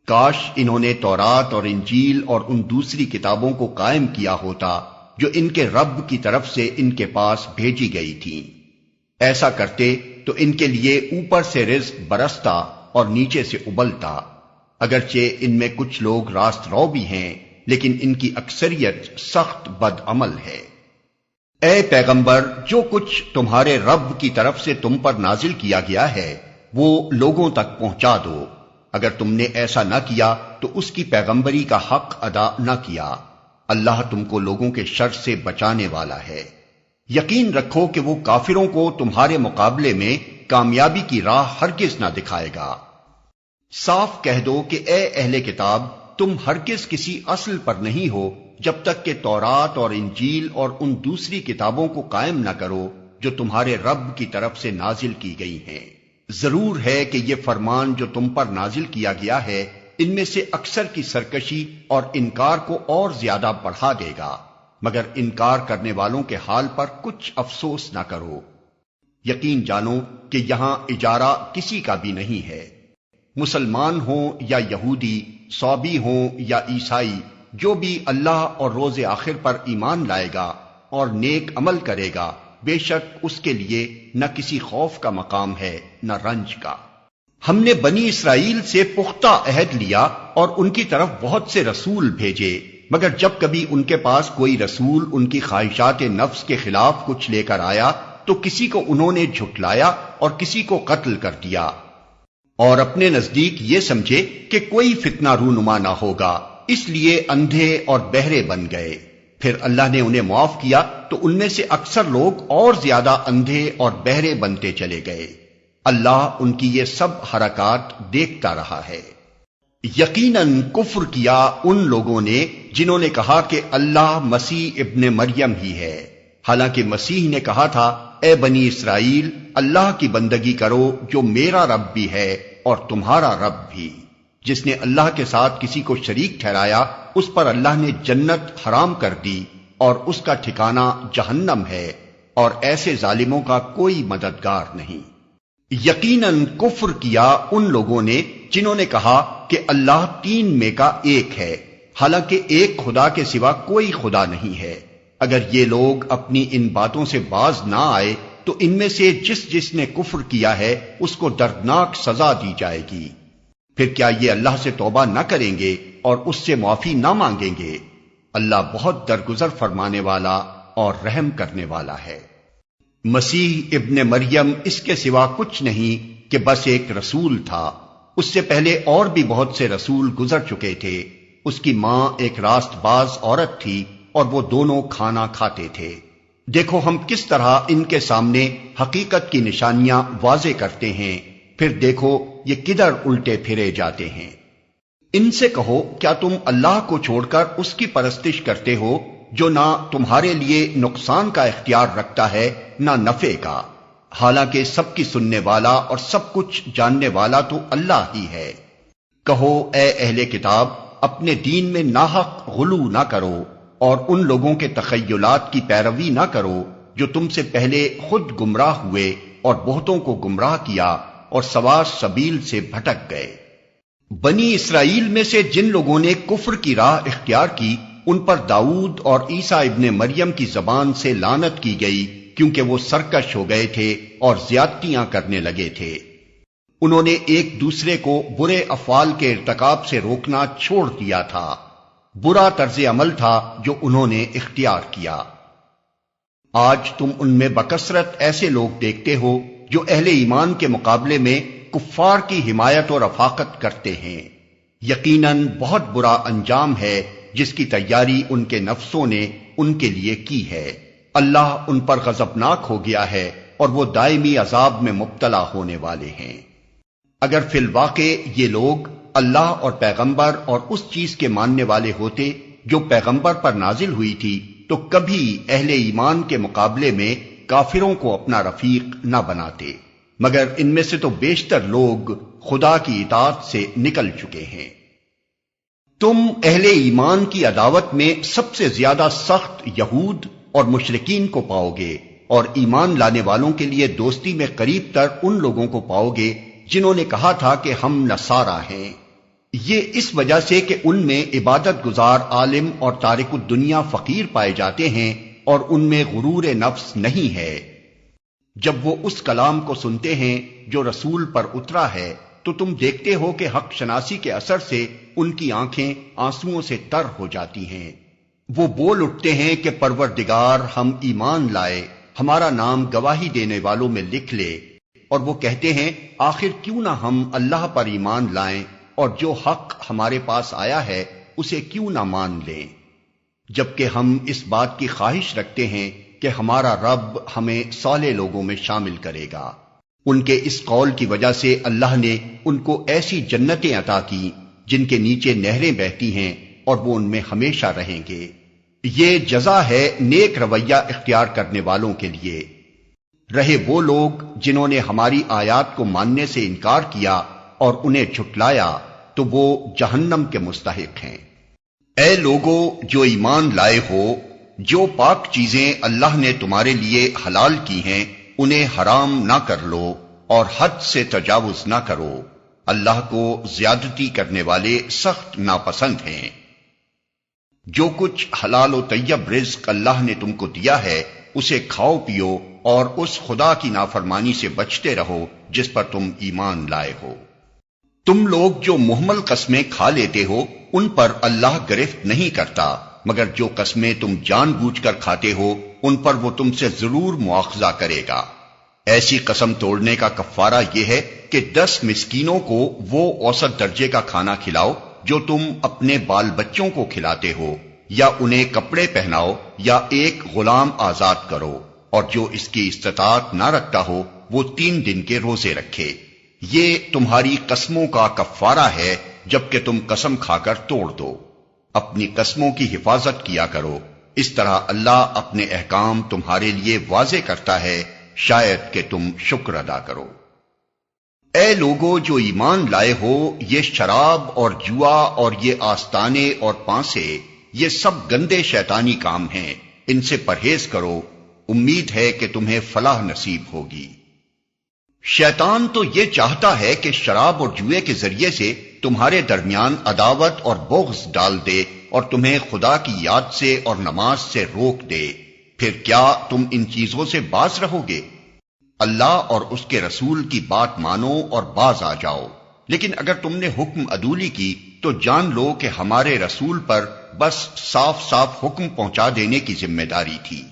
کاش انہوں نے تورات اور انجیل اور ان دوسری کتابوں کو قائم کیا ہوتا جو ان کے رب کی طرف سے ان کے پاس بھیجی گئی تھیں۔ ایسا کرتے تو ان کے لیے اوپر سے رزق برستا اور نیچے سے ابلتا، اگرچہ ان میں کچھ لوگ راست رو بھی ہیں لیکن ان کی اکثریت سخت بد عمل ہے۔ اے پیغمبر، جو کچھ تمہارے رب کی طرف سے تم پر نازل کیا گیا ہے وہ لوگوں تک پہنچا دو۔ اگر تم نے ایسا نہ کیا تو اس کی پیغمبری کا حق ادا نہ کیا۔ اللہ تم کو لوگوں کے شر سے بچانے والا ہے۔ یقین رکھو کہ وہ کافروں کو تمہارے مقابلے میں کامیابی کی راہ ہرگز نہ دکھائے گا۔ صاف کہہ دو کہ اے اہل کتاب، تم ہرگز کسی اصل پر نہیں ہو جب تک کہ تورات اور انجیل اور ان دوسری کتابوں کو قائم نہ کرو جو تمہارے رب کی طرف سے نازل کی گئی ہیں۔ ضرور ہے کہ یہ فرمان جو تم پر نازل کیا گیا ہے ان میں سے اکثر کی سرکشی اور انکار کو اور زیادہ بڑھا دے گا، مگر انکار کرنے والوں کے حال پر کچھ افسوس نہ کرو۔ یقین جانو کہ یہاں اجارہ کسی کا بھی نہیں ہے۔ مسلمان ہوں یا یہودی، صابی ہوں یا عیسائی، جو بھی اللہ اور روز آخر پر ایمان لائے گا اور نیک عمل کرے گا، بے شک اس کے لیے نہ کسی خوف کا مقام ہے نہ رنج کا۔ ہم نے بنی اسرائیل سے پختہ عہد لیا اور ان کی طرف بہت سے رسول بھیجے، مگر جب کبھی ان کے پاس کوئی رسول ان کی خواہشات نفس کے خلاف کچھ لے کر آیا تو کسی کو انہوں نے جھٹلایا اور کسی کو قتل کر دیا، اور اپنے نزدیک یہ سمجھے کہ کوئی فتنہ رونما نہ ہوگا، اس لیے اندھے اور بہرے بن گئے۔ پھر اللہ نے انہیں معاف کیا تو ان میں سے اکثر لوگ اور زیادہ اندھے اور بہرے بنتے چلے گئے۔ اللہ ان کی یہ سب حرکات دیکھتا رہا ہے۔ یقیناً کفر کیا ان لوگوں نے جنہوں نے کہا کہ اللہ مسیح ابن مریم ہی ہے، حالانکہ مسیح نے کہا تھا اے بنی اسرائیل، اللہ کی بندگی کرو جو میرا رب بھی ہے اور تمہارا رب بھی۔ جس نے اللہ کے ساتھ کسی کو شریک ٹھہرایا اس پر اللہ نے جنت حرام کر دی اور اس کا ٹھکانہ جہنم ہے، اور ایسے ظالموں کا کوئی مددگار نہیں۔ یقیناً کفر کیا ان لوگوں نے جنہوں نے کہا کہ اللہ تین میں کا ایک ہے، حالانکہ ایک خدا کے سوا کوئی خدا نہیں ہے۔ اگر یہ لوگ اپنی ان باتوں سے باز نہ آئے تو ان میں سے جس نے کفر کیا ہے اس کو دردناک سزا دی جائے گی۔ پھر کیا یہ اللہ سے توبہ نہ کریں گے اور اس سے معافی نہ مانگیں گے؟ اللہ بہت درگزر فرمانے والا اور رحم کرنے والا ہے۔ مسیح ابن مریم اس کے سوا کچھ نہیں کہ بس ایک رسول تھا۔ اس سے پہلے اور بھی بہت سے رسول گزر چکے تھے۔ اس کی ماں ایک راست باز عورت تھی اور وہ دونوں کھانا کھاتے تھے۔ دیکھو ہم کس طرح ان کے سامنے حقیقت کی نشانیاں واضح کرتے ہیں، پھر دیکھو یہ کدھر الٹے پھرے جاتے ہیں۔ ان سے کہو کیا تم اللہ کو چھوڑ کر اس کی پرستش کرتے ہو جو نہ تمہارے لیے نقصان کا اختیار رکھتا ہے نہ نفع کا، حالانکہ سب کی سننے والا اور سب کچھ جاننے والا تو اللہ ہی ہے۔ کہو اے اہل کتاب، اپنے دین میں ناحق غلو نہ کرو اور ان لوگوں کے تخیلات کی پیروی نہ کرو جو تم سے پہلے خود گمراہ ہوئے اور بہتوں کو گمراہ کیا اور سوا سبیل سے بھٹک گئے۔ بنی اسرائیل میں سے جن لوگوں نے کفر کی راہ اختیار کی ان پر داؤد اور عیسیٰ ابن مریم کی زبان سے لعنت کی گئی، کیونکہ وہ سرکش ہو گئے تھے اور زیادتیاں کرنے لگے تھے۔ انہوں نے ایک دوسرے کو برے افعال کے ارتکاب سے روکنا چھوڑ دیا تھا۔ برا طرز عمل تھا جو انہوں نے اختیار کیا۔ آج تم ان میں بکثرت ایسے لوگ دیکھتے ہو جو اہل ایمان کے مقابلے میں کفار کی حمایت اور رفاقت کرتے ہیں۔ یقیناً بہت برا انجام ہے جس کی تیاری ان کے نفسوں نے ان کے لیے کی ہے۔ اللہ ان پر غضبناک ہو گیا ہے اور وہ دائمی عذاب میں مبتلا ہونے والے ہیں۔ اگر فی الواقع یہ لوگ اللہ اور پیغمبر اور اس چیز کے ماننے والے ہوتے جو پیغمبر پر نازل ہوئی تھی تو کبھی اہل ایمان کے مقابلے میں کافروں کو اپنا رفیق نہ بناتے، مگر ان میں سے تو بیشتر لوگ خدا کی اطاعت سے نکل چکے ہیں۔ تم اہل ایمان کی عداوت میں سب سے زیادہ سخت یہود اور مشرکین کو پاؤ گے، اور ایمان لانے والوں کے لیے دوستی میں قریب تر ان لوگوں کو پاؤ گے جنہوں نے کہا تھا کہ ہم نصارا ہیں۔ یہ اس وجہ سے کہ ان میں عبادت گزار عالم اور تارک الدنیا فقیر پائے جاتے ہیں اور ان میں غرور نفس نہیں ہے۔ جب وہ اس کلام کو سنتے ہیں جو رسول پر اترا ہے تو تم دیکھتے ہو کہ حق شناسی کے اثر سے ان کی آنکھیں آنسوؤں سے تر ہو جاتی ہیں۔ وہ بول اٹھتے ہیں کہ پروردگار، ہم ایمان لائے، ہمارا نام گواہی دینے والوں میں لکھ لے۔ اور وہ کہتے ہیں آخر کیوں نہ ہم اللہ پر ایمان لائیں اور جو حق ہمارے پاس آیا ہے اسے کیوں نہ مان لیں، جبکہ ہم اس بات کی خواہش رکھتے ہیں کہ ہمارا رب ہمیں صالح لوگوں میں شامل کرے گا۔ ان کے اس قول کی وجہ سے اللہ نے ان کو ایسی جنتیں عطا کی جن کے نیچے نہریں بہتی ہیں اور وہ ان میں ہمیشہ رہیں گے۔ یہ جزا ہے نیک رویہ اختیار کرنے والوں کے لیے۔ رہے وہ لوگ جنہوں نے ہماری آیات کو ماننے سے انکار کیا اور انہیں جھٹلایا تو وہ جہنم کے مستحق ہیں۔ اے لوگو جو ایمان لائے ہو، جو پاک چیزیں اللہ نے تمہارے لیے حلال کی ہیں انہیں حرام نہ کر لو اور حد سے تجاوز نہ کرو، اللہ کو زیادتی کرنے والے سخت ناپسند ہیں۔ جو کچھ حلال و طیب رزق اللہ نے تم کو دیا ہے اسے کھاؤ پیو اور اس خدا کی نافرمانی سے بچتے رہو جس پر تم ایمان لائے ہو۔ تم لوگ جو محمل قسمیں کھا لیتے ہو ان پر اللہ گرفت نہیں کرتا، مگر جو قسمیں تم جان بوجھ کر کھاتے ہو ان پر وہ تم سے ضرور مواخذہ کرے گا۔ ایسی قسم توڑنے کا کفارہ یہ ہے کہ 10 مسکینوں کو وہ اوسط درجے کا کھانا کھلاؤ جو تم اپنے بال بچوں کو کھلاتے ہو، یا انہیں کپڑے پہناؤ یا ایک غلام آزاد کرو، اور جو اس کی استطاعت نہ رکھتا ہو وہ 3 دن کے روزے رکھے۔ یہ تمہاری قسموں کا کفارہ ہے جبکہ تم قسم کھا کر توڑ دو۔ اپنی قسموں کی حفاظت کیا کرو، اس طرح اللہ اپنے احکام تمہارے لیے واضح کرتا ہے، شاید کہ تم شکر ادا کرو۔ اے لوگو جو ایمان لائے ہو، یہ شراب اور جوا اور یہ آستانے اور پانسے، یہ سب گندے شیطانی کام ہیں، ان سے پرہیز کرو، امید ہے کہ تمہیں فلاح نصیب ہوگی۔ شیطان تو یہ چاہتا ہے کہ شراب اور جوئے کے ذریعے سے تمہارے درمیان عداوت اور بغض ڈال دے اور تمہیں خدا کی یاد سے اور نماز سے روک دے۔ پھر کیا تم ان چیزوں سے باز رہو گے؟ اللہ اور اس کے رسول کی بات مانو اور باز آ جاؤ۔ لیکن اگر تم نے حکم عدولی کی تو جان لو کہ ہمارے رسول پر بس صاف صاف حکم پہنچا دینے کی ذمہ داری تھی۔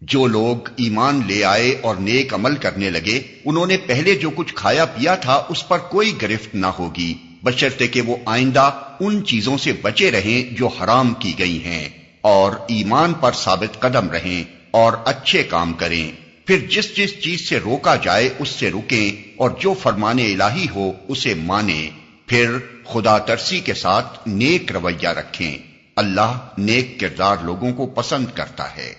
جو لوگ ایمان لے آئے اور نیک عمل کرنے لگے انہوں نے پہلے جو کچھ کھایا پیا تھا اس پر کوئی گرفت نہ ہوگی، بشرطے کہ وہ آئندہ ان چیزوں سے بچے رہیں جو حرام کی گئی ہیں، اور ایمان پر ثابت قدم رہیں اور اچھے کام کریں۔ پھر جس جس چیز سے روکا جائے اس سے رکیں اور جو فرمان الہی ہو اسے مانیں۔ پھر خدا ترسی کے ساتھ نیک رویہ رکھیں، اللہ نیک کردار لوگوں کو پسند کرتا ہے۔